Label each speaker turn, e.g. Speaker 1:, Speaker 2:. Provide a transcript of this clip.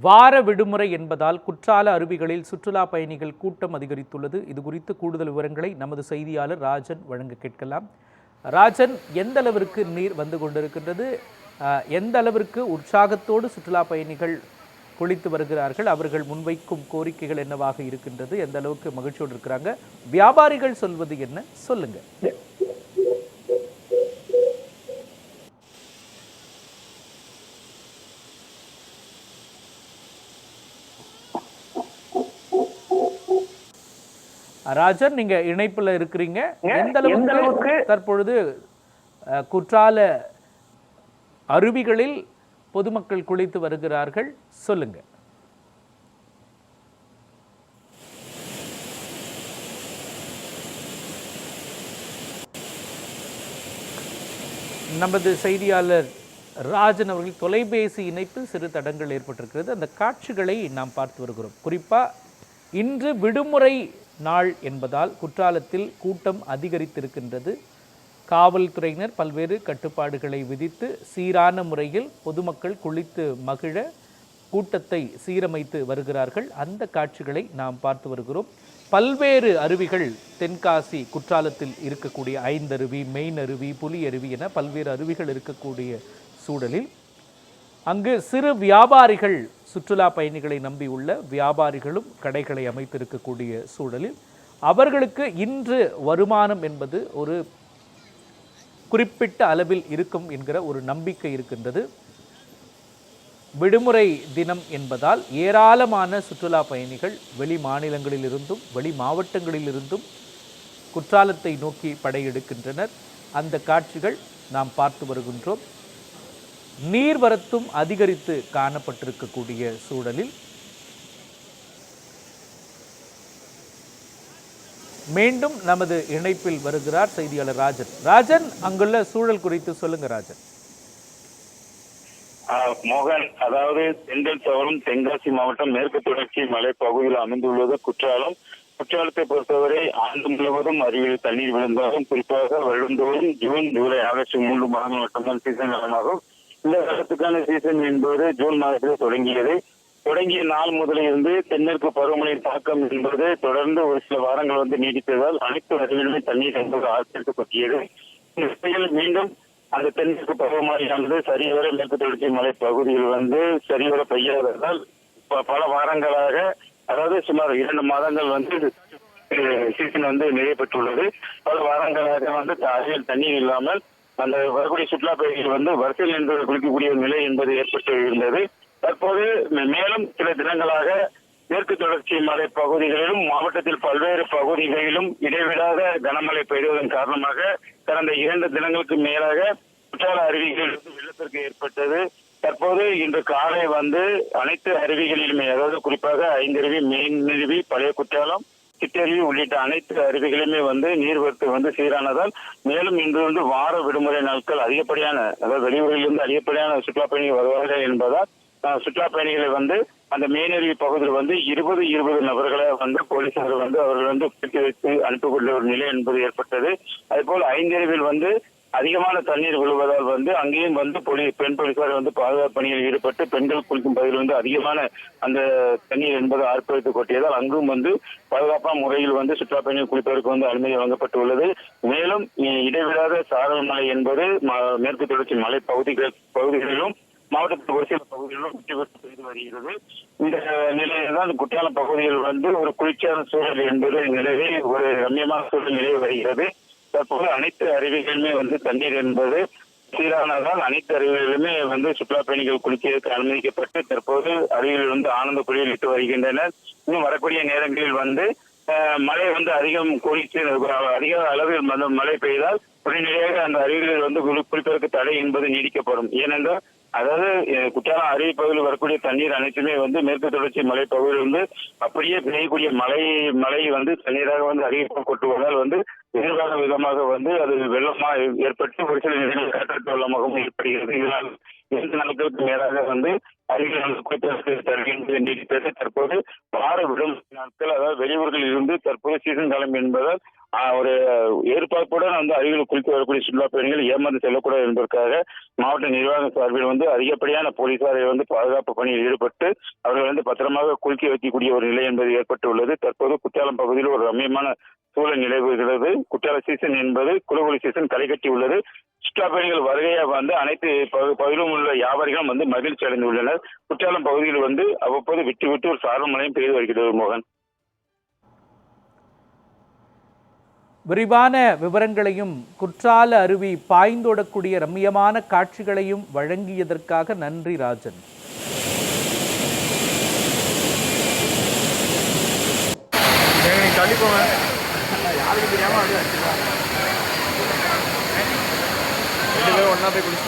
Speaker 1: வார விடுமுறை என்பதால் குற்றால அருவிகளில் சுற்றுலா பயணிகள் கூட்டம் அதிகரித்துள்ளது. இது குறித்து கூடுதல் விவரங்களை நமது செய்தியாளர் ராஜன் வழங்க கேட்கலாம். ராஜன், எந்த அளவிற்கு நீர் வந்து கொண்டிருக்கின்றது? எந்த அளவிற்கு உற்சாகத்தோடு சுற்றுலா பயணிகள் குளித்து வருகிறார்கள்? அவர்கள் முன்வைக்கும் கோரிக்கைகள் என்னவாக இருக்கின்றது? எந்த அளவுக்கு மகிழ்ச்சியோடு இருக்கிறாங்க? வியாபாரிகள் சொல்வது என்ன? சொல்லுங்க. ராஜன், நீங்க இணைப்புல இருக்கிறீங்க. எந்த அளவுக்கு தற்பொழுது குற்றால அருவிகளில் பொதுமக்கள் குளித்து வருகிறார்கள்? சொல்லுங்க. நமது செய்தியாளர் ராஜன் அவர்கள் தொலைபேசி இணைப்பில் சிறு தடங்கள் ஏற்பட்டிருக்கிறது. அந்த காட்சிகளை நாம் பார்த்து வருகிறோம். குறிப்பா இன்று விடுமுறை நாள் என்பதால் குற்றாலத்தில் கூட்டம் அதிகரித்திருக்கின்றது. காவல்துறையினர் பல்வேறு கட்டுப்பாடுகளை விதித்து சீரான முறையில் பொதுமக்கள் குளித்து மகிழ கூட்டத்தை சீரமைத்து வருகிறார்கள். அந்த காட்சிகளை நாம் பார்த்து வருகிறோம். பல்வேறு அருவிகள் தென்காசி குற்றாலத்தில் இருக்கக்கூடிய 5 அருவி, மெயின் அருவி, புலி அருவி என பல்வேறு அருவிகள் இருக்கக்கூடிய சூழலில் அங்கு சிறு வியாபாரிகள், சுற்றுலா பயணிகளை நம்பியுள்ள வியாபாரிகளும் கடைகளை அமைத்திருக்கக்கூடிய சூழலில் அவர்களுக்கு இன்று வருமானம் என்பது ஒரு குறிப்பிட்ட அளவில் இருக்கும் என்கிற ஒரு நம்பிக்கை இருக்கின்றது. விடுமுறை தினம் என்பதால் ஏராளமான சுற்றுலா பயணிகள் வெளி மாநிலங்களிலிருந்தும் வெளி மாவட்டங்களிலிருந்தும் குற்றாலத்தை நோக்கி படையெடுக்கின்றனர். அந்த காட்சிகள் நாம் பார்த்து வருகின்றோம். நீர்வரத்தும் அதிகரித்து காணப்பட்டிருக்கக்கூடிய சூழலில் மீண்டும் நமது இணைப்பில் வருகிறார் செய்தியாளர் ராஜன். ராஜன், அங்குள்ள சூழல் குறித்து சொல்லுங்க ராஜன்.
Speaker 2: மோகன், அதாவது தென்றல் தவறும் தென்காசி மாவட்டம் மேற்கு தொடர்ச்சி மலை பகுதியில் அமைந்துள்ளது குற்றாலம். குற்றாலத்தை பொறுத்தவரை ஆண்டு முழுவதும் அருவியில் தண்ணீர் விழுந்தாலும் குறிப்பாக வருடந்தோறும் ஜூன், ஜூலை, ஆகஸ்ட் 3 மாதங்கள் மட்டும்தான் சீசன் காலமாகும். இந்த வருடத்துக்கான சீசன் என்பது ஜூன் மாதத்தில் தொடங்கிய நாள் முதலிருந்து தென்மேற்கு பருவமழை தாக்கம் என்பது தொடர்ந்து ஒரு சில வாரங்கள் நீடித்ததால் அனைத்து அருவிகளுமே தண்ணீர் என்பது ஆட்சேர்க்கப்பட்டியது. இந்த நிலையில் மீண்டும் அந்த தென்மேற்கு பருவமழையானது சரிவர மேற்கு தொடர்ச்சி மலை பகுதியில் சரிவர பெய்யாததால் பல வாரங்களாக, அதாவது சுமார் 2 மாதங்கள் சீசன் நிறைவு பெற்றுள்ளது. பல வாரங்களாக அருவியில் தண்ணீர் இல்லாமல் அந்த வரக்கூடிய சுற்றுலா பயணிகள் வரிசையில் நின்று குளிக்கக்கூடிய நிலை என்பது ஏற்பட்டு இருந்தது. தற்போது மேலும் சில தினங்களாக மேற்கு தொடர்ச்சி மலை பகுதிகளிலும் மாவட்டத்தில் பல்வேறு பகுதிகளிலும் இடைவிடாத கனமழை பெய்ததன் காரணமாக கடந்த 2 தினங்களுக்கு மேலாக குற்றால அருவிகளில் வெள்ளப்பெருக்கு ஏற்பட்டது. தற்போது இன்று காலை அனைத்து அருவிகளிலுமே, அதாவது குறிப்பாக 5 அருவி, மெயின் அருவி, பழைய குற்றாலம், சிற்றருவி உள்ளிட்ட அனைத்து அருவிகளுமே நீர்வரத்து சீரானதால் மேலும் இன்று வார விடுமுறை நாட்கள் அதிகப்படியான, அதாவது வெளியூரிலிருந்து அதிகப்படியான சுற்றுலா பயணிகள் வருவார்கள் என்பதால் சுற்றுலா பயணிகளை அந்த மேனருவி பகுதியில் 20 நபர்களை போலீசார் அவர்கள் பிடித்து வைத்து அனுப்பக்கூடிய ஒரு நிலை என்பது ஏற்பட்டது. அதேபோல் 5 அருவியில் அதிகமான தண்ணீர் விழுவதால் அங்கேயும் பெண் போலீசார் பாதுகாப்பு பணியில் ஈடுபட்டு பெண்கள் குளிக்கும் பகுதியில் அதிகமான அந்த தண்ணீர் என்பது ஆர்ப்பரித்து கொட்டியதால் அங்கும் பாதுகாப்பான முறையில் சுற்றுலா பயணிகள் குளிப்பதற்கு அனுமதி வழங்கப்பட்டுள்ளது. மேலும் இடைவிடாத சாரல் மழை என்பது மேற்கு தொடர்ச்சி மலை பகுதிகளிலும் மாவட்டத்தில் ஒரு சில பகுதிகளிலும் வெற்றி பெற்று பெய்து வருகிறது. இந்த நிலையில்தான் குற்றாலம் பகுதியில் ஒரு குளிர்ச்சியான சூழல் என்பது நிலவி ஒரு ரம்யமான சூழல் நிலவி வருகிறது. தற்போது அனைத்து அருவிகளுமே தண்ணீர் என்பது சீரானதால் அனைத்து அருவிகளிலுமே சுற்றுலா பயணிகள் குளிக்கிறதுக்கு அனுமதிக்கப்பட்டு தற்போது அருவியில் ஆனந்த குளியல் இட்டு வருகின்றனர். இன்னும் வரக்கூடிய நேரங்களில் மழை அதிகம் குளித்து அதிக அளவில் மழை பெய்தால் உடனடியாக அந்த அருவிகளில் குளிப்பதற்கு தடை என்பது நீடிக்கப்படும். ஏனென்றால் அதாவது குற்றாலம் அருவி பகுதியில் வரக்கூடிய தண்ணீர் அனைத்துமே மேற்கு தொடர்ச்சி மலை பகுதியில் அப்படியே பெய்யக்கூடிய மழை தண்ணீராக அருவிக்குள் கொட்டுவதால் எதிர்கால விதமாக அது வெள்ளமாக ஏற்பட்டு ஒரு சில நிலையில் காற்றழுத்த வெள்ளமாகவும் ஏற்படுகிறது. இதனால் 2 நாட்களுக்கு மேலாக அருகில் குளிப்பதற்கு நீடித்தது. தற்போது வார விடுமுறை நாட்கள், அதாவது வெளியூர்களில் இருந்து தற்போது சீசன் காலம் என்பதால் ஒரு ஏற்பாட்டுடன் அருகில் குளித்து வரக்கூடிய சுற்றுலா பயணிகள் ஏமாந்து செல்லக்கூடாது என்பதற்காக மாவட்ட நிர்வாகம் சார்பில் அதிகப்படியான போலீசாரை பாதுகாப்பு பணியில் ஈடுபட்டு அவர்கள் பத்திரமாக குளிக்க வைக்கக்கூடிய ஒரு நிலை என்பது ஏற்பட்டு உள்ளது. தற்போது குற்றாலம் பகுதியில் ஒரு ரம்மியமான சூழல் நிலவுகிறது. குற்றால சீசன் என்பது குளகுளி சீசன் களை கட்டி உள்ளது. சுற்றுலா பயணிகள் வருகையை அனைத்து பகுதியிலும் உள்ள வியாபாரிகளும் மகிழ்ச்சி அடைந்துள்ளனர். குற்றாலம் பகுதியில் அவ்வப்போது விட்டு விட்டு ஒரு சாரல் மழையும் பெய்து வருகிறது. மோகன்,
Speaker 1: விரிவான விவரங்களையும் குற்றால அருவி பாய்ந்தோடக்கூடிய ரம்மியமான காட்சிகளையும் வழங்கியதற்காக நன்றி ராஜன்.
Speaker 3: யாருக்கு தெரியாம அப்படியே ஒன்னா போய் குளிச்சு